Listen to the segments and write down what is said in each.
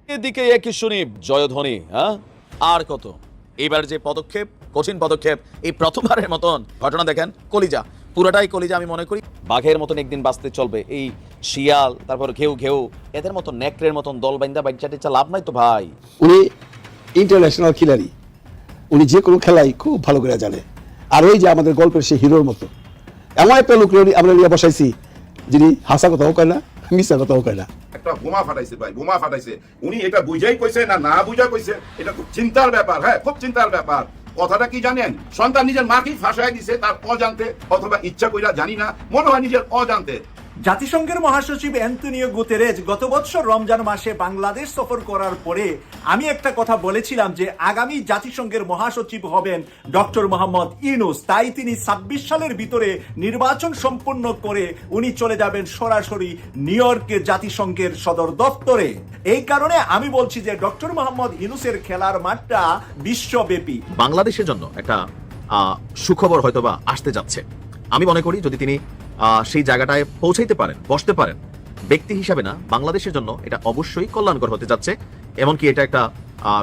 এদিকে একই শুনি জয়ধ্বনি, হ্যাঁ আর কত। এবার যে পদক্ষেপ, কঠিন পদক্ষেপ, এই প্রথমবারের মতন ঘটনা দেখেন, কলিজা, পুরোটাই কলিজা। আমি মনে করি বাঘের মতন একদিন বাঁচতে চলবে। এই শিয়াল, তারপর ঘেউ ঘেউ, এদের মতন নেকড়ের মতন দল বাইন্দা বাইচা টেচা লাভ নাই তো ভাই। উনি ইন্টারন্যাশনাল খিলাড়ি, উনি যে কোনো খেলাই খুব ভালো করে জানে। আর ওই যে আমাদের গল্পের সেই হিরোর মতো এমন একটা লোক আমরা নিয়ে বসাইছি যিনি হাসা কথাও কয় না, মিশা কথাও কয় না। একটা বোমা ফাটাইছে ভাই, বোমা ফাটাইছে। উনি এটা বুঝাই কইছে না না বুঝা কইছে, এটা খুব চিন্তার ব্যাপার। হ্যাঁ, খুব চিন্তার ব্যাপার। কথাটা কি জানেন, সন্তান নিজের মাকেই ফাঁসায় দিছে তার অজান্তে, অথবা ইচ্ছা কইরা জানি না, মনে হয় নিজের অজান্তে। জাতিসংঘের মহাসচিব অ্যান্তোনিও গুতেরেজ গত বছর রমজান মাসে বাংলাদেশ সফর করার পরে আমি একটা কথা বলেছিলাম যে আগামী জাতিসংঘের মহাসচিব হবেন ডক্টর মোহাম্মদ ইউনূস। তাই তিনি ২৬ সালের ভিতরে নির্বাচন সম্পন্ন করে উনি চলে যাবেন সরাসরি নিউ ইয়র্কের জাতিসংঘের সদর দপ্তরে। এই কারণে আমি বলছি যে ডক্টর মোহাম্মদ ইউনূসের খেলার মাঠটা বিশ্বব্যাপী। বাংলাদেশের জন্য একটা সুখবর হয়তোবা আসতে যাচ্ছে। আমি মনে করি যদি তিনি সেই জায়গাটায় পৌঁছাইতে পারেন, বসতে পারেন, ব্যক্তি হিসাবে না, বাংলাদেশের জন্য এটা অবশ্যই কল্যাণকর হতে যাচ্ছে। এমনকি এটা একটা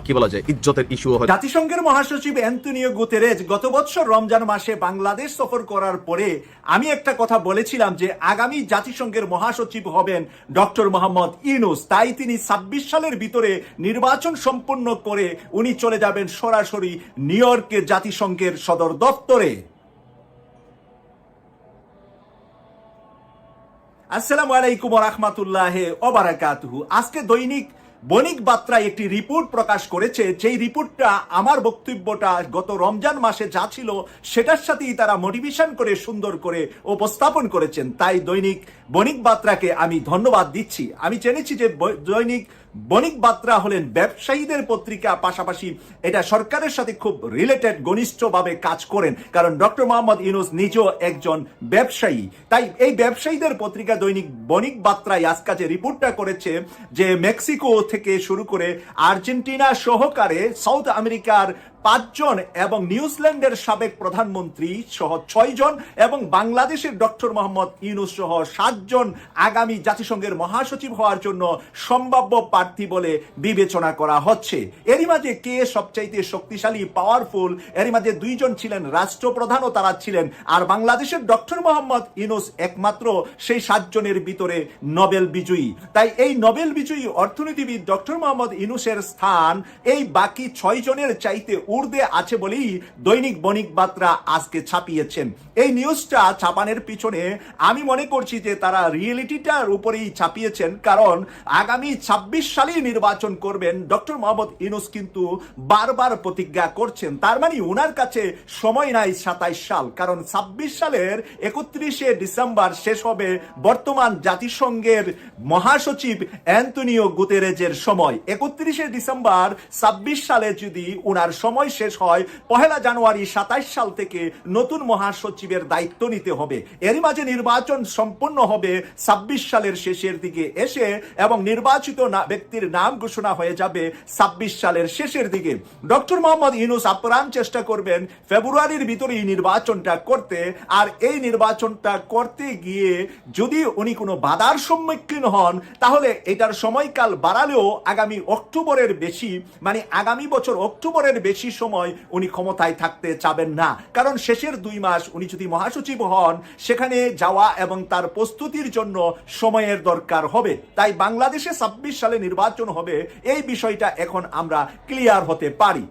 কি বলা যায়, ইজ্জতের ইস্যু। জাতিসংঘের মহাসচিব অ্যান্তোনিও গুতেরেজ গত বছর রমজান মাসে বাংলাদেশ সফর করার পরে আমি একটা কথা বলেছিলাম যে আগামী জাতিসংঘের মহাসচিব হবেন ডক্টর মোহাম্মদ ইউনূস। তাই তিনি ২৬ সালের ভিতরে নির্বাচন সম্পন্ন করে উনি চলে যাবেন সরাসরি নিউ ইয়র্কের জাতিসংঘের সদর দপ্তরে। আসসালামু আলাইকুম ওয়া রাহমাতুল্লাহি ওয়া বারাকাতুহু। আজকে দৈনিক বণিক বার্তায় একটি রিপোর্ট প্রকাশ করেছে, যেই রিপোর্টটা আমার বক্তব্যটা গত রমজান মাসে যা ছিল সেটার সাথেই তারা মোটিভেশন করে সুন্দর করে উপস্থাপন করেছেন। তাই দৈনিক বণিক বার্তাকে আমি ধন্যবাদ দিচ্ছি। আমি জেনেছি যে দৈনিক বণিক বার্তা হলেন ব্যবসায়ীদের পত্রিকা, পাশাপাশি এটা সরকারের সাথে খুব রিলেটেড, ঘনিষ্ঠভাবে কাজ করেন, কারণ ডক্টর মোহাম্মদ ইউনূস নিজেও একজন ব্যবসায়ী। তাই এই ব্যবসায়ীদের পত্রিকা দৈনিক বণিক বার্তায় আজকে যে রিপোর্টটা করেছে যে মেক্সিকো থেকে শুরু করে আর্জেন্টিনা সহকারে সাউথ আমেরিকার ৫ জন এবং নিউজিল্যান্ডের সাবেক প্রধানমন্ত্রী সহ ৬ জন এবং বাংলাদেশের ডক্টর মোহাম্মদ ইউনূস সহ ৭ জন আগামী জাতিসংঘের মহাসচিব হওয়ার জন্য সম্ভাব্য প্রার্থী বলে বিবেচনা করা হচ্ছে। এরই মাঝে কে সবচাইতে শক্তিশালী, পাওয়ারফুল, এরই মাঝে ২ জন ছিলেন রাষ্ট্রপ্রধানও তারা ছিলেন, আর বাংলাদেশের ডক্টর মোহাম্মদ ইউনূস একমাত্র সেই ৭ জনের ভিতরে নোবেল বিজয়ী। তাই এই নোবেল বিজয়ী অর্থনীতিবিদ ডক্টর মোহাম্মদ ইউনূসের স্থান এই বাকি ৬ জনের চাইতে ঊর্ধ্বে আছে বলেই দৈনিক বণিক বার্তা আজকে ছাপিয়েছেন। এই নিউজটা ছাপানোর পিছনে আমি মনে করছি যে তারা রিয়েলিটিটার উপরেই ছাপিয়েছেন, কারণ আগামী ২৬ সালেই নির্বাচন করবেন ডক্টর মোহাম্মদ ইউনূস কিন্তু বারবার প্রতিজ্ঞা করছেন। তার মানে ওনার কাছে সময় নাই ২৭ সাল, কারণ ২৬ সালের ৩১শে ডিসেম্বর শেষ হবে বর্তমান জাতিসংঘের মহাসচিব অ্যান্তোনিও গুতেরেজের সময়। ৩১শে ডিসেম্বর ২৬ সালে যদি ওনার সময় শেষ হয়, ১ জানুয়ারি ২৭ সাল থেকে নতুন মহাসচিবের দায়িত্ব নিতে হবে। এরই মাঝে নির্বাচন সম্পন্ন হবে ২৬ সালের শেষের দিকে এসে, এবং নির্বাচিত ব্যক্তির নাম ঘোষণা হয়ে যাবে ২৬ সালের শেষের দিকে। ডক্টর মোহাম্মদ ইউনূস আপ্রাণ চেষ্টা করবেন ফেব্রুয়ারির ভিতরেই নির্বাচনটা করতে, আর এই নির্বাচনটা করতে গিয়ে যদি উনি কোনো বাধার সম্মুখীন হন তাহলে এটার সময়কাল বাড়ালেও আগামী অক্টোবরের বেশি, মানে আগামী বছর অক্টোবরের বেশি সময় উনি ক্ষমতায় থাকতে চাবেন না, কারণ শেষের ২ মাস উনি যদি মহাসচিব হন সেখানে যাওয়া এবং তার প্রস্তুতির জন্য সময়ের দরকার হবে। তাই বাংলাদেশে ২৬ সালে নির্বাচন হবে, এই বিষয়টা এখন আমরা ক্লিয়ার হতে পারি।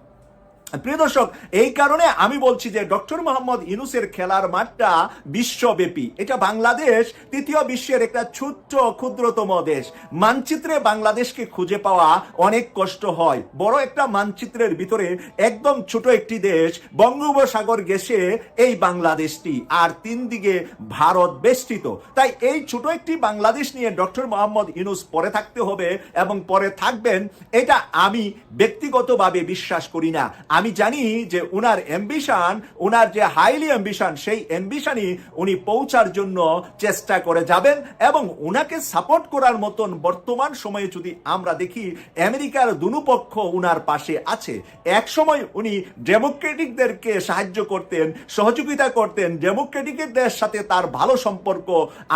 প্রিয় দর্শক, এই কারণে আমি বলছি যে ডক্টর মোহাম্মদ ইউনূসের খেলার মাঠটা বিশ্বব্যাপী। এটা বাংলাদেশ তৃতীয় বিশ্বের একটা ছোট্ট ক্ষুদ্রতম দেশ। মানচিত্রে বাংলাদেশকে খুঁজে পাওয়া অনেক কষ্ট হয়। বড় একটা মানচিত্রের ভিতরে একদম ছোট একটি দেশ, বঙ্গোপসাগর গেছে এই বাংলাদেশটি, আর ৩ দিকে ভারত বেষ্টিত। তাই এই ছোট একটি বাংলাদেশ নিয়ে ডক্টর মোহাম্মদ ইউনূস পরে থাকতে হবে এবং পরে থাকবেন, এটা আমি ব্যক্তিগতভাবে বিশ্বাস করি না। আমি জানি যে উনার অ্যাম্বিশন, উনার যে হাইলি অ্যাম্বিশন, সেই অ্যাম্বিশনই উনি পৌঁছার জন্য চেষ্টা করে যাবেন। এবং উনাকে সাপোর্ট করার মতন বর্তমান সময়ে যদি আমরা দেখি, আমেরিকার দুপক্ষ উনার পাশে আছে। এক সময় উনি ডেমোক্রেটিকদেরকে সাহায্য করতেন, সহযোগিতা করতেন, ডেমোক্রেটিকদের সাথে তার ভালো সম্পর্ক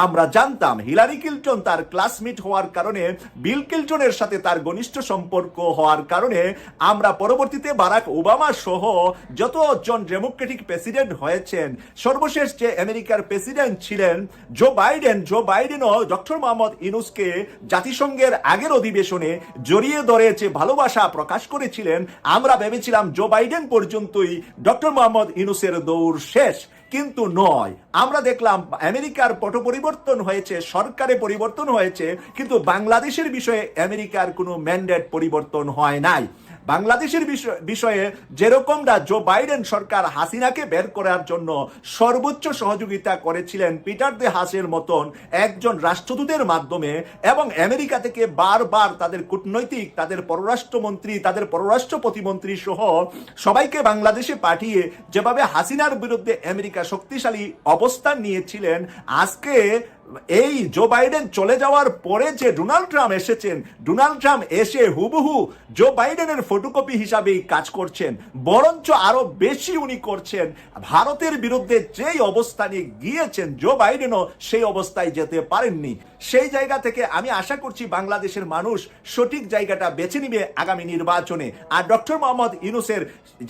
আমরা জানতাম। হিলারি ক্লিনটন তার ক্লাসমেট হওয়ার কারণে, বিল ক্লিনটনের সাথে তার ঘনিষ্ঠ সম্পর্ক হওয়ার কারণে আমরা পরবর্তীতে বারাক ওবামা সহ যতজন ডেমোক্রেটিক প্রেসিডেন্ট হয়েছেন, সর্বশেষ যে আমেরিকার প্রেসিডেন্ট ছিলেন জো বাইডেনও ডক্টর মোহাম্মদ ইউনূসকে জাতিসংঘের আগের অধিবেশনে জড়িয়ে ধরে যে ভালোবাসা প্রকাশ করেছিলেন, আমরা ভেবেছিলাম জো বাইডেন পর্যন্তই ডক্টর মোহাম্মদ ইউনূসের দৌড় শেষ। কিন্তু নয়, আমরা দেখলাম আমেরিকার পট পরিবর্তন হয়েছে, সরকারে পরিবর্তন হয়েছে, কিন্তু বাংলাদেশের বিষয়ে আমেরিকার কোনো ম্যান্ডেট পরিবর্তন হয় নাই। বাংলাদেশের বিষয়ে যেরকমটা জো বাইডেন সরকার হাসিনাকে বের করার জন্য সর্বোচ্চ সহযোগিতা করেছিলেন পিটার দে হাসের মতন একজন রাষ্ট্রদূতের মাধ্যমে, এবং আমেরিকা থেকে বারবার তাদের কূটনৈতিক, তাদের পররাষ্ট্রমন্ত্রী, তাদের পররাষ্ট্র প্রতিমন্ত্রী সহ সবাইকে বাংলাদেশে পাঠিয়ে যেভাবে হাসিনার বিরুদ্ধে আমেরিকা শক্তিশালী অবস্থান নিয়েছিলেন, আজকে এই জো বাইডেন চলে যাওয়ার পরে যে ডোনাল্ড ট্রাম্প এসেছেন, ডোনাল্ড ট্রাম্প এসে হুবহু জো বাইডেনের ফটোকপি হিসাবেই কাজ করছেন, বরঞ্চ আরো বেশি উনি করছেন। ভারতের বিরুদ্ধে যেই অবস্থানে গিয়েছেন জো বাইডেনও সেই অবস্থায় যেতে পারেননি। সেই জায়গা থেকে আমি আশা করছি বাংলাদেশের মানুষ সঠিক জায়গাটা বেছে নিবে আগামী নির্বাচনে। আর ডক্টর মোহাম্মদ ইউনূসের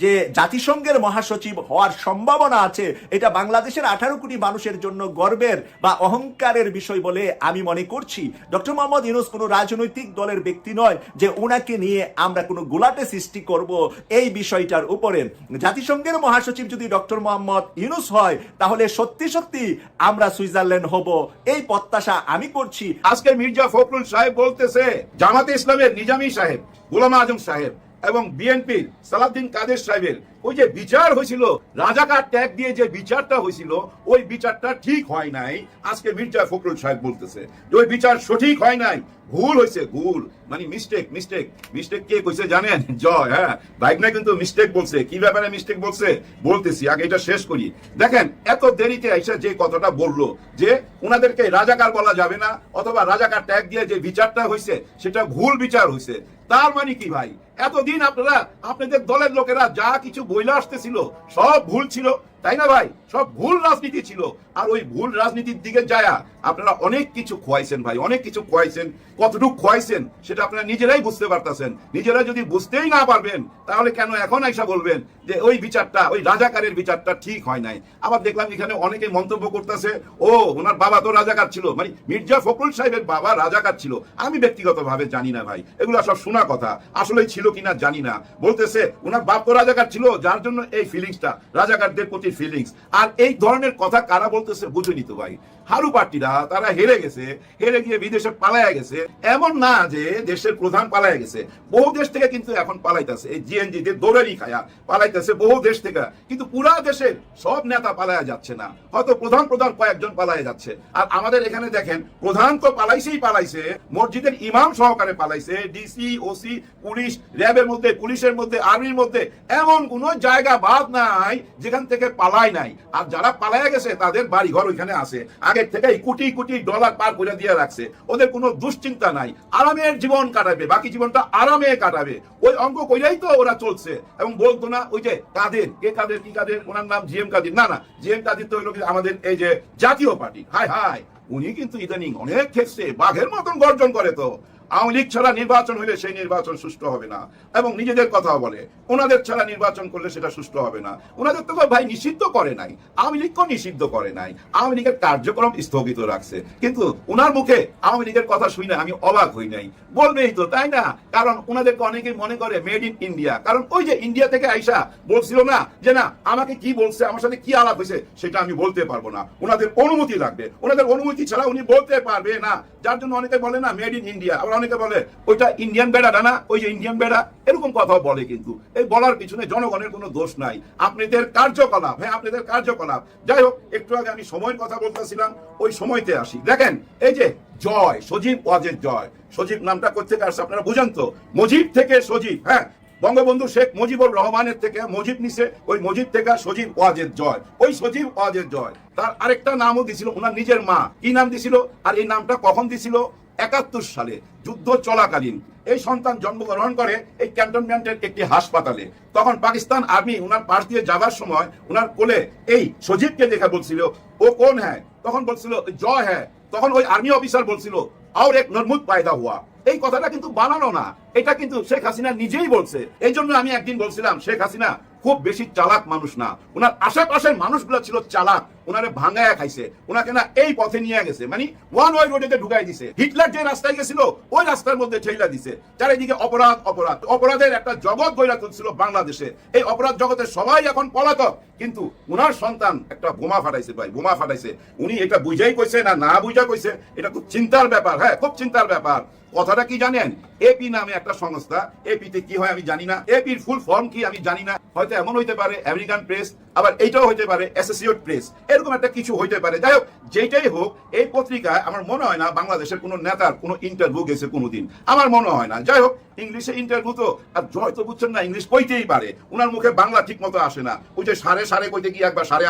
যে জাতিসংঘের মহাসচিব হওয়ার সম্ভাবনা আছে, এটা বাংলাদেশের 18 কোটি মানুষের জন্য গর্বের বা অহংকারের বিষয় বলে আমি মনে করছি। ডক্টর মোহাম্মদ ইউনূস কোনো রাজনৈতিক দলের ব্যক্তি নয় যে ওনাকে নিয়ে আমরা কোনো গোলাটে সৃষ্টি করব এই বিষয়টার উপরে। জাতিসংঘের মহাসচিব যদি ডক্টর মোহাম্মদ ইউনূস হয়, তাহলে সত্যি সত্যি আমরা সুইজারল্যান্ড হব, এই প্রত্যাশা আমি করছি। আজকে মির্জা ফখরুল সাহেব বলতেছে জামাতে ইসলামের নিজামী সাহেব, গোলাম আজম সাহেব এবং বিএনপির সালাউদ্দিন কাদের সাহেবের ওই যে বিচার হয়েছিল, রাজাকার ট্যাগ দিয়ে যে বিচারটা হয়েছিল, ওই বিচারটা ঠিক হয় নাই। আজকে মির্জা ফখরুল সাহেব বলতেছে যে ওই বিচার সঠিক হয় নাই, ভুল হয়েছে, ভুল মানে মিস্টেক কে কইছে জানেন? জয়, হ্যাঁ বাইক না কিন্তু মিস্টেক বলছে। কি ব্যাপারে মিস্টেক বলছে বলতেছি, আগে এটা শেষ করি। দেখেন এত দেরিতে এসে যে কথাটা বললো যে উনাদেরকে রাজাকার বলা যাবে না, অথবা রাজাকার ট্যাগ দিয়ে যে বিচারটা হয়েছে সেটা ভুল বিচার হয়েছে, তার মানে কি ভাই? এতদিন আপনারা, আপনাদের দলের লোকেরা যা কিছু বইলা আসতেছিল সব ভুল ছিল, তাই না ভাই? সব ভুল রাজনীতি ছিল। আর ওই ভুল রাজনীতির দিকে যায়া আপনারা অনেক কিছু খোয়াইছেন ভাই, অনেক কিছু খোয়াইছেন। কতটুকু খোয়াইছেন সেটা আপনারা নিজেরাই বুঝতে পারতেছেন। নিজেরা যদি বুঝতেই না পারবেন, তাহলে কেন এখন আইসা বলবেন যে ওই বিচারটা, ওই রাজাকারের বিচারটা ঠিক হয় নাই? আবার দেখলাম এখানে অনেকে মন্তব্য করতেছে, ও ওনার বাবা তো রাজাকার ছিল, মানে মির্জা ফখরুল সাহেবের বাবা রাজাকার ছিল। আমি ব্যক্তিগতভাবে জানি না ভাই, এগুলো সব শোনা কথা, আসলে ছিল কিনা জানি না। বলতেছে ওনার বাপ তো রাজাকার ছিল, যার জন্য এই ফিলিংসটা, রাজাকারদের প্রতি ফিলিংস। আর এই ধরনের কথা কারা বলতেছে বুঝুনি তো ভাই? হারু পার্টিরা, তারা হেরে গেছে, হেরে গিয়ে বিদেশে পালায়া গেছে। এমন না যে দেশের প্রধান পালায়া গেছে, বহু দেশ থেকে কিন্তু এখন পালাইতেছে, এই জিএনজি তে দৌড়ানি খায়া পালাইতেছে বহু দেশ থেকে। কিন্তু পুরা দেশের সব নেতা পালায়া যাচ্ছে না, হয়তো প্রধান কয়েকজন পালায়া যাচ্ছে। আর আমাদের এখানে দেখেন, প্রধান তো পালাইছে, মসজিদের ইমাম সহকারে পালাইছে, ডিসি, ওসি, পুলিশ, র্যাবের মধ্যে, পুলিশের মধ্যে, আর্মির মধ্যে এমন কোন জায়গা বাদ নাই যেখান থেকে পালায় নাই। আর যারা পালায়া গেছে তাদের বাড়ি ঘর ওইখানে আছে, আগের থেকেই কোটি কোটি ডলার পার করে দিয়ে রাখছে। ওদের কোনো দুশ্চিন্তা নাই, আরামের জীবন কাটাবে, বাকি জীবনটা আরামে কাটাবে। ওই অঙ্ক কইরাই তো ওরা চলছে। এবং বলতো না ওই যে কাদের, কে কাদের, কি কাদের, ওনার নাম জিএম কাদের, না জিএম কাদের তো হইল আমাদের এই যে জাতীয় পার্টি। হায় উনি কিন্তু ইদানিং অনেক ক্ষেত্রে বাঘের মতন গর্জন করে। তো আওয়ামী লীগ ছাড়া নির্বাচন হইলে সেই নির্বাচন সুষ্ঠু হবে না, এবং নিজেদের কথাও বলে ওনাদের ছাড়া নির্বাচন করলে সেটা সুষ্ঠু হবে না। ওনাদের তো ভাই নিষিদ্ধ করে নাই, আওয়ামী লীগকেও নিষিদ্ধ করে নাই, আওয়ামী লীগের কার্যক্রম স্থগিত রাখছে। কিন্তু ওনার মুখে আওয়ামী লীগের কথা শুই না আমি অবাক হই নাই, বলবেই তো, তাই না? কারণ ওনাদেরকে অনেকেই মনে করে মেড ইন ইন্ডিয়া। কারণ ওই যে ইন্ডিয়া থেকে আইসা বলছিল না যে না আমাকে কি বলছে, আমার সাথে কি আলাপ হয়েছে সেটা আমি বলতে পারবো না, ওনাদের অনুমতি লাগবে, ওনাদের অনুমতি ছাড়া উনি বলতে পারবে না। যার জন্য অনেকে বলে না মেড ইন ইন্ডিয়া, আবার অনেকে বলে ওইটা ইন্ডিয়ান বেড়াটা না, ওই যে ইন্ডিয়ান বেড়া, এরকম কথাও বলে। কিন্তু এই বলার পিছনে জনগণের কোনো দোষ নাই, আপনাদের কার্যকলাপ, হ্যাঁ আপনাদের কার্যকলাপ। যাই হোক, একটু আগে আমি সময়ের কথা বলতেছিলাম, ওই সময়তে আসি। দেখেন এই যে জয়, সজীব ওয়াজেদ জয়, সজীব নামটা কোথা থেকে আসছে আপনারা বুঝেন তো? মুজিব থেকে সজীব, হ্যাঁ বঙ্গবন্ধু শেখ মুজিবুর রহমানের থেকে মুজিব নিছে, ওই মুজিব থেকে সজীব ওয়াজেদ জয়, ওই সজীব ওয়াজেদ জয় তার আরেকটা নামও দিছিল ওনার নিজের মা। কি নাম দিছিল? আর এই নামটা কখন দিছিল? 71 সালে যুদ্ধ চলাকালীন এই সন্তান জন্মগ্রহণ করে এই ক্যান্টনমেন্টের একটি হাসপাতালে। তখন পাকিস্তান আর্মি উনার পাশ দিয়ে যাবার সময় উনার কোলে এই সজীবকে দেখা বলছিল ও কোন হ্যাঁ, তখন বলছিল জয় হ্যাঁ। তখন ওই আর্মি অফিসার বলছিল আর এক নরমুদ পায়দা হুয়া। এই কথাটা কিন্তু বানানো না, এটা কিন্তু শেখ হাসিনা নিজেই বলছে। এই জন্য আমি একদিন বলছিলাম শেখ হাসিনা খুব বেশি চালাক মানুষ না, ওনার আশেপাশের মানুষগুলো ছিল চালাক, ওনারে ভাঙায়া খাইছে, ওনাকে না এই পথে নিয়ে গেছে, মানে ওয়ান ওয়ে রোডে ঢুকাই দিছে। হিটলার যে রাস্তায় গেছিল ওই রাস্তার মধ্যে ঠেলা দিছে। চারিদিকে অপরাধ অপরাধ, অপরাধের একটা জগৎ গড়ে তুলছিল বাংলাদেশে। এই অপরাধ জগতে সবাই এখন পলাতক, কিন্তু উনার সন্তান একটা বোমা ফাটাইছে ভাই, বোমা ফাটাইছে। উনি এটা বুঝাই কইছে না না বুঝা কইছে, এটা খুব চিন্তার ব্যাপার। হ্যাঁ, খুব চিন্তার ব্যাপার। কথাটা কি জানেন? এপি নামে একটা সংস্থা, এপিতে কি হয় আমি জানি না, এপির ফুল ফর্ম কি আমি জানি না। হয়তো এমন হইতে পারে আমেরিকান প্রেস, আবার এইটাও হইতে পারে অ্যাসোসিয়েট প্রেস, এরকম একটা কিছু হইতে পারে। যাই হোক, যেটাই হোক, এই পত্রিকায় আমার মনে হয় না বাংলাদেশের কোনো নেতার কোনো ইন্টারভিউ গেছে কোনোদিন, আমার মনে হয় না। যাই হোক, ইংলিশে ইন্টারভিউ তো, আর জয় তো বুঝছেন না ইংলিশ কইতেই পারে, উনার মুখে বাংলা ঠিক মতো আসে না। ওই যে সাড়ে কইতে গিয়ে একবার সাড়ে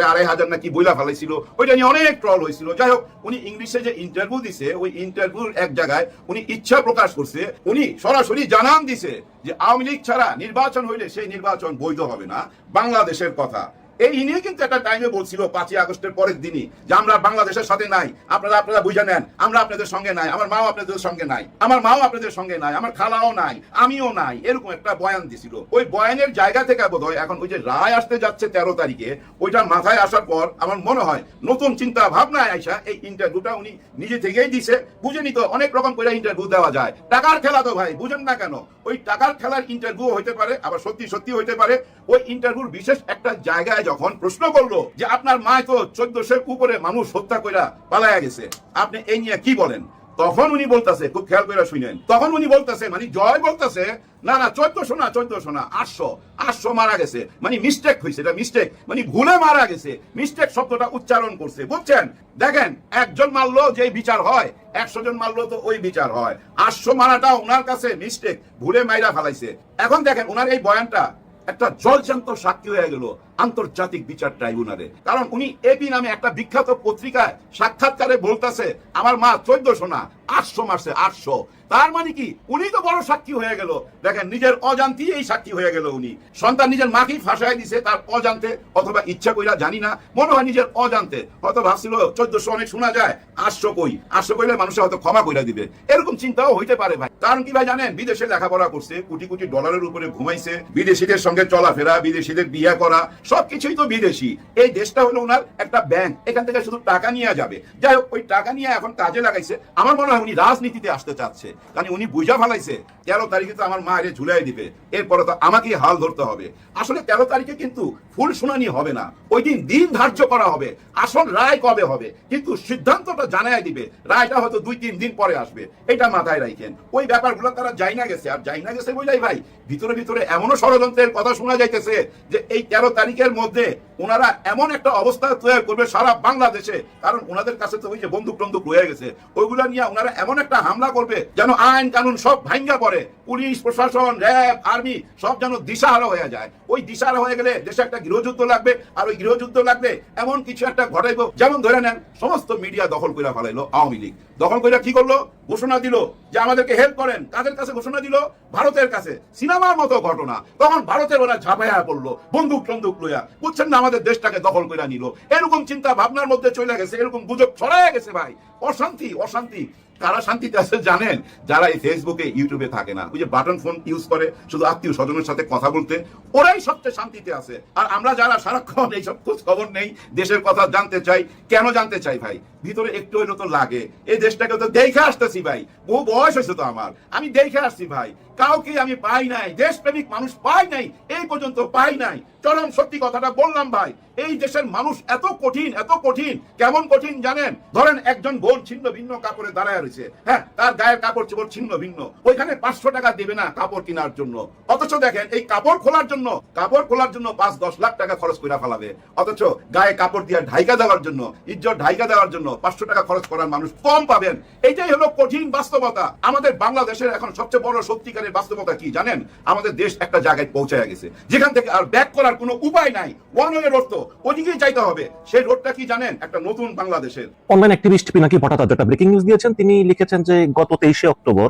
আড়াই হাজার নাকি বইলা ফেলাইছিল, ওইটা নিয়ে অনেক ট্রল হয়েছিল। যাই হোক, উনি ইংলিশে যে ইন্টারভিউ দিছে, ওই ইন্টারভিউর এক জায়গায় উনি ইচ্ছা প্রকাশ করছে, উনি সরাসরি জানান দিছে যে আওয়ামী লীগ ছাড়া নির্বাচন হইলে সেই নির্বাচন বৈধ হবে না, বাংলাদেশের কথা। এই নিয়ে কিন্তু একটা টাইমে বলছিল 5ই আগস্টের পরের দিনই যে আমরা বাংলাদেশের সাথে নাই, আপনারা বুঝে নেন, আমরা আপনাদের সঙ্গে নাই, আমার মাও আপনাদের সঙ্গে নাই, আমার মাও আপনাদের সঙ্গে নাই, আমার খালাও নাই, আমিও নাই, এরকম একটা বয়ান দিছিল। ওই বয়ানের জায়গা থেকে বোধহয় এখন ওই যে রায় আসতে যাচ্ছে 13 তারিখে, ওইটা মাথায় আসার পর আমার মনে হয় নতুন চিন্তা ভাবনায় আইসা এই ইন্টারভিউটা উনি নিজে থেকেই দিছে। বুঝে নিত অনেক রকম করে ইন্টারভিউ দেওয়া যায়, টাকার খেলা তো ভাই, বুঝেন না কেন? ওই টাকার খেলার ইন্টারভিউ হইতে পারে, আবার সত্যি হইতে পারে। ওই ইন্টারভিউর বিশেষ একটা জায়গায় যখন প্রশ্ন করলো যে আপনার মা তো 1400 উপরে মানুষ হত্যা কইরা পালায়া গেছে, আপনি এই নিয়ে কি বলেন? তখন উনি বলতেছে, খুব খেয়াল করে শুনেন, তখন উনি বলতেছে, মানে জয় বলতেছে না 1400 না 800 মারা গেছে, মানে মিস্টেক হয়েছে, এটা মিস্টেক, মানে ভুলে মারা গেছে, মিস্টেক শব্দটা উচ্চারণ করছে, বুঝছেন? দেখেন, একজন মারলো যে বিচার হয়, 100 জন মারলো তো ওই বিচার হয়। 800 মারাটা ওনার কাছে মিস্টেক, ভুলে মাইরা ফেলাইছে। এখন দেখেন ওনার এই বয়ানটা একটা জলজান্ত সাক্ষী হয়ে গেল আন্তর্জাতিক বিচার ট্রাইব্যুনালে। কারণ উনি এপি নামে একটা বিখ্যাত পত্রিকায় সাক্ষাৎকারে বলতেছে আমার মা 1400 না 800 মারছে, 800। তার মানে কি উনি তো বড় সাক্ষী হয়ে গেল। দেখেন, নিজের অজান্তেই এই সাক্ষী হয়ে গেল। উনি সন্তান নিজের মাকেই ফাঁসায় দিছে তার অজান্তে, অথবা ইচ্ছা কইরা জানি না, মনে হয় নিজের অজান্তে। হয়তো ভাবছিল 1400 অনেক শোনা যায়, 800 কইলে মানুষের হয়তো ক্ষমা কইরা দিবে, এরকম চিন্তাও হইতে পারে ভাই। কারণ কি ভাই জানেন, বিদেশে লেখাপড়া করছে, কোটি কোটি ডলারের উপরে ঘুমাইছে, বিদেশিদের সঙ্গে চলাফেরা, বিদেশিদের বিয়ে করা, সবকিছুই তো বিদেশি। এই দেশটা হলো ওনার একটা ব্যাংক, এখান থেকে শুধু টাকা নিয়ে যাবে। যাই হোক, ওই টাকা নিয়ে এখন কাজে লাগাইছে। আমার মনে হয় উনি রাজনীতিতে আসতে চাচ্ছে, কারণ উনি বুঝা ফেলাইছে 13 তারিখে তো আমার মা এর ঝুলাই দিবে, এরপরে তো আমাকেই হাল ধরতে হবে। আসলে 13 তারিখে কিন্তু ফুল শুনানি হবে না, ওই দিন ধার্য করা হবে, আসল রায় কবে হবে কিন্তু সিদ্ধান্তটা জানাই দিবে, রায়টা হয়তো 2-3 দিন পরে আসবে, এটা মাথায় রাখেন। ওই ব্যাপারগুলো তারা যাই না গেছে, আর যাই না গেছে বুঝাই ভাই, ভিতরে এমনও ষড়যন্ত্রের কথা শোনা যাইতেছে যে এই 13 তারিখের মধ্যে ওনারা এমন একটা অবস্থা তৈরি করবে সারা বাংলাদেশে, কারণ ওনাদের কাছে তো ওই যে বন্দুক টন্দুক রয়ে গেছে, ওইগুলা নিয়ে ওনারা এমন একটা হামলা করবে যেন আইন কানুন সব ভাঙ্গা পড়ে, পুলিশ প্রশাসন র্যাব আর্মি সব যেন দিশাহারা হয়ে যায়। ওই দিশাহারা হয়ে গেলে দেশে একটা গৃহযুদ্ধ লাগবে, আর ওই গৃহযুদ্ধ লাগবে এমন কিছু একটা ঘটাইবো। যেমন ধরে নেন, সমস্ত মিডিয়া দখল করে ফেলাইলো আওয়ামী লীগ, দখল করে কি করলো, ঘোষণা দিল যে আমাদেরকে হেল্প করেন। কাদের কাছে ঘোষণা দিল? ভারতের কাছে। সিনেমার মতো ঘটনা। তখন ভারতের ওরা ঝাঁপাইয়া পড়লো বন্দুক টন্দুক লইয়া, বুঝছেন না, আমাদের দেশটাকে দখল করে নিল। এরকম চিন্তা ভাবনার মধ্যে চলে গেছে, এরকম গুজব ছড়ায় গেছে ভাই। অশান্তি। কারা শান্তিতে আছে জানেন? যারা এই ফেসবুকে ইউটিউবে থাকে না, ওই যে বাটন ফোন ইউজ করে শুধু আত্মীয় স্বজনের সাথে কথা বলতে, ওরাই সবচেয়ে শান্তিতে আছে। আর আমরা যারা সারাক্ষণ এইসব খোঁজ খবর নেই, দেশের কথা জানতে চাই, কেন জানতে চাই ভাই? ভিতরে একটু হইলো তো লাগে, এই দেশটাকে তো দেখে আসতেছি ভাই, বহু বয়স হয়েছে তো আমার, আমি দেখে আসছি ভাই, কাউকে আমি পাই নাই, দেশপ্রেমিক মানুষ পাই নাই, এই পর্যন্ত পাই নাই। চরম সত্যি কথাটা বললাম ভাই, এই দেশের মানুষ এত কঠিন। কেমন কঠিন জানেন? ধরেন একজন বোন ছিন্ন ভিন্ন কাপড়ে দাঁড়ায় রয়েছে, হ্যাঁ, তার গায়ের কাপড় চোপড় ছিন্ন ভিন্ন, ওইখানে 500 টাকা দেবে না কাপড় কেনার জন্য। অথচ দেখেন এই কাপড় খোলার জন্য 5-10 লাখ টাকা খরচ করে ফেলাবে, অথচ গায়ে কাপড় দিয়ে ঢাইকা দেওয়ার জন্য, ইজ্জত ঢাইকা দেওয়ার জন্য 500 টাকা খরচ করার মানুষ কম পাবেন। এইটাই হলো কঠিন বাস্তবতা। আমাদের বাংলাদেশের এখন সবচেয়ে বড় সত্যিকারের বাস্তবতা কি জানেন? আমাদের দেশ একটা জায়গায় পৌঁছায় গেছে, যেখান থেকে আর ব্যাক করার কোনো উপায় নাই। ওয়ান ওয়ে রোড, তো ওদিকেই যাইতে হবে। সেই রোডটা কি জানেন? একটা নতুন বাংলাদেশের। অনলাইন অ্যাক্টিভিস্ট পিনাকি ভট্টাচার্য একটা ব্রেকিং নিউজ দিয়েছেন। তিনি লিখেছেন যে গত 23শে অক্টোবর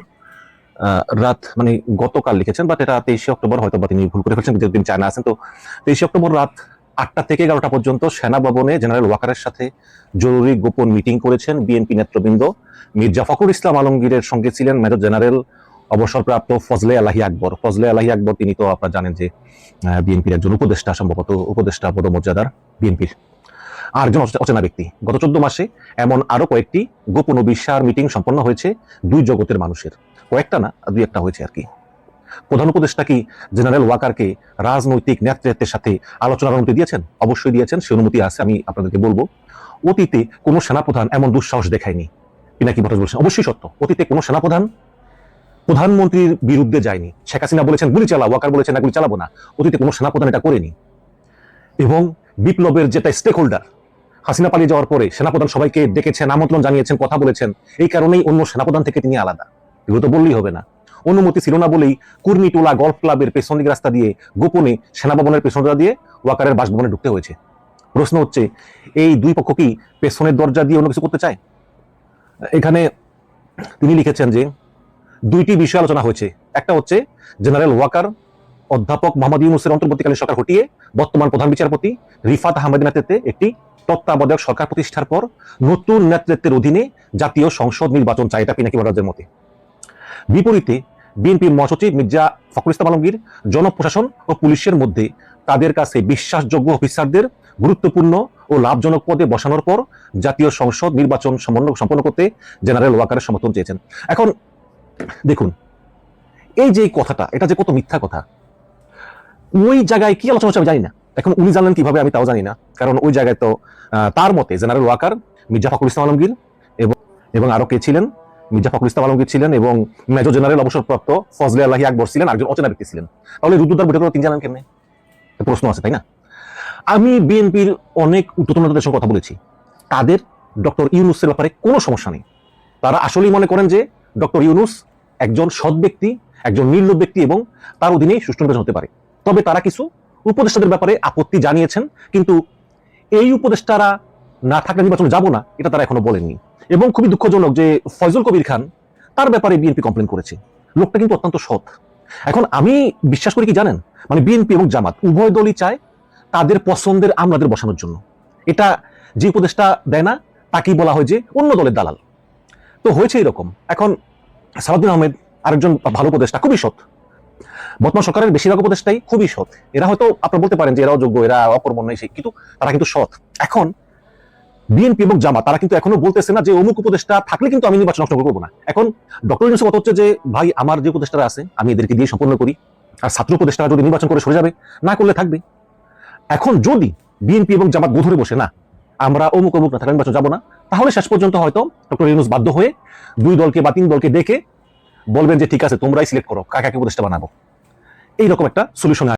রাত, মানে গতকাল লিখেছেন, বাট এটা 23শে অক্টোবর, হয়তো বা তিনি ভুল করে ফেলছেন, যেদিন চায়না আছেন। তো 23শে অক্টোবর রাত 8টা থেকে 11টা পর্যন্ত সেনা ভবনে জেনারেল ওয়াকারের সাথে জরুরি গোপন মিটিং করেছেন বিএনপি নেতৃবৃন্দ। মির্জা ফখরুল ইসলাম আলমগীরের সঙ্গে ছিলেন মেজর জেনারেল অবসরপ্রাপ্ত ফজলে আলাহি আকবর। ফজলে আলাহি আকবর তিনি তো আপনারা জানেন যে বিএনপির একজন উপদেষ্টা, সম্ভবত উপদেষ্টা পদমর্যাদার বিএনপির আর একজন অচেনা ব্যক্তি। গত 14 মাসে এমন আরো কয়েকটি গোপন ও বিশাল মিটিং সম্পন্ন হয়েছে দুই জগতের মানুষের। কয়েকটা না, দুই একটা হয়েছে আর কি। প্রধান উপদেষ্টা কি জেনারেল ওয়াকারকে রাজনৈতিক নেতৃত্বের সাথে আলোচনার অনুমতি দিয়েছেন? অবশ্যই দিয়েছেন, সে অনুমতি আছে, আমি আপনাদেরকে বলবো। অতীতে কোনো সেনাপ্রধান এমন দুঃসাহস দেখায়নি। পিনাকি ভট্টাচার্য বলছেন অবশ্যই সত্য, অতীতে কোনো সেনাপ্রধান প্রধানমন্ত্রীর বিরুদ্ধে যায়নি। শেখ হাসিনা বলেছেন গুলি চালাও, ওয়াকার বলেছেন না গুলি চালাবো না। অতীতে কোনো সেনাপ্রধান এটা করেনি। এবং বিপ্লবের যেটা স্টেক হোল্ডার, হাসিনা পালিয়ে যাওয়ার পরে সেনাপ্রধান সবাইকে ডেকেছেন, আমন্ত্রণ জানিয়েছেন, কথা বলেছেন। এই কারণেই অন্য সেনাপ্রধান থেকে তিনি আলাদা। এগুলো তো বললেই হবে না। অনুমতি ছিল না বলেই কুর্মিটোলা গল্ফ ক্লাবের পেছন দিক রাস্তা দিয়ে গোপনে সেনাভবনের পেছন দরজা দিয়ে ওয়াকারের বাসভবনে ঢুকতে হয়েছে। প্রশ্ন হচ্ছে, এই দুই পক্ষ কি পেছনের দরজা দিয়ে অন্য কিছু করতে চায়? এখানে তিনি লিখেছেন যে দুইটি বিষয় আলোচনা হয়েছে। একটা হচ্ছে জেনারেল ওয়াকার অধ্যাপক মোহাম্মদ ইউনূসের অন্তর্বর্তীকালীন সরকার হটিয়ে বর্তমান প্রধান বিচারপতি রিফাত আহমেদের নেতৃত্বে একটি তত্ত্বাবধায়ক সরকার প্রতিষ্ঠার পর নতুন নেতৃত্বের অধীনে জাতীয় সংসদ নির্বাচন চায়, এটা পিনাকি ভট্টাচার্যের মতে। বিপরীতে বিএনপির মহাসচিব মির্জা ফখরুল ইসলাম আলমগীর জনপ্রশাসন ও পুলিশের মধ্যে তাদের কাছে বিশ্বাসযোগ্য অফিসারদের গুরুত্বপূর্ণ ও লাভজনক পদে বসানোর পর জাতীয় সংসদ নির্বাচন সম্পন্ন করতে জেনারেল ওয়াকারের সমর্থন চেয়েছেন। এখন দেখুন, এই যে কথাটা, এটা যে কত মিথ্যা কথা। ওই জায়গায় কি আলোচনা হচ্ছে আমি জানি না। এখন উনি জানলেন কিভাবে আমি তাও জানি না, কারণ ওই জায়গায় তো তার মতে জেনারেল ওয়াকার, মির্জা ফখরুল ইসলাম আলমগীর এবং আরো কে ছিলেন, মির্জা ফখরুল ইসলাম আলমগীর ছিলেন এবং মেজর জেনারেল অবসরপ্রাপ্ত ফজলে আলাহি আকবর ছিলেন, একজন অচেনা ব্যক্তি ছিলেন। তাহলে রুদ্রদ্বার বৈঠক তিন জানেন কেমনে? প্রশ্ন আছে, তাই না? আমি বিএনপির অনেক ঊর্ধ্বতন নেতাদের সঙ্গে কথা বলেছি, তাদের ডক্টর ইউনূসের ব্যাপারে কোনো সমস্যা নেই। তারা আসলেই মনে করেন যে ডক্টর ইউনূস একজন সৎ ব্যক্তি, একজন নির্লোভ ব্যক্তি এবং তার অধীনেই সুষ্ঠু নির্বাচন হতে পারে। তবে তারা কিছু উপদেষ্টাদের ব্যাপারে আপত্তি জানিয়েছেন, কিন্তু এই উপদেষ্টারা না থাকলে নির্বাচনে যাব না, এটা তারা এখনো বলেননি। এবং খুবই দুঃখজনক যে ফয়জুল কবির খান, তার ব্যাপারে বিএনপি কমপ্লেন করেছে। লোকটা কিন্তু অত্যন্ত সৎ। এখন আমি বিশ্বাস করি কি জানেন, মানে বিএনপি এবং জামাত উভয় দলই চায় তাদের পছন্দের আমলাদের বসানোর জন্য। এটা যে উপদেষ্টা দেয় না তাকেই বলা হয় যে অন্য দলের দালাল। তো হয়েছে এরকম। এখন সালাউদ্দিন আহমেদ আরেকজন ভালো উপদেষ্টা, খুবই সৎ। বর্তমান সরকারের বেশিরভাগ উপদেষ্টাই খুবই সৎ। এরা হয়তো আপনারা বলতে পারেন যে এরাও যোগ্য, এরা অকর্মণ্য, কিন্তু তারা কিন্তু সৎ। এখন বিএনপি এবং জামাত তারা কিন্তু এখনো বলতেছে না যে অমুক উপদেষ্টা থাকলে কিন্তু আমি নির্বাচন অংশগ্রহণ করবো না। এখন ডক্টর ইউনূসের কথা হচ্ছে যে ভাই আমার যে উপদেষ্টারা আছে আমি এদেরকে দিয়ে সম্পন্ন করি, আর ছাত্র উপদেষ্টারা যদি নির্বাচন করে সরে যাবে, না করলে থাকবে। এখন যদি বিএনপি এবং জামাত ধরে বসে না আমরা অমুক অমুক না থাকলে নির্বাচন যাবো না, তাহলে শেষ পর্যন্ত হয়তো ডক্টর ইউনূস বাধ্য হয়ে 2 দলকে বা 3 দলকে ডেকে বলবেন যে ঠিক আছে তোমরাই সিলেক্ট করো কাকে উপদেষ্টা বানাবো। এইরকম একটা সলিউশন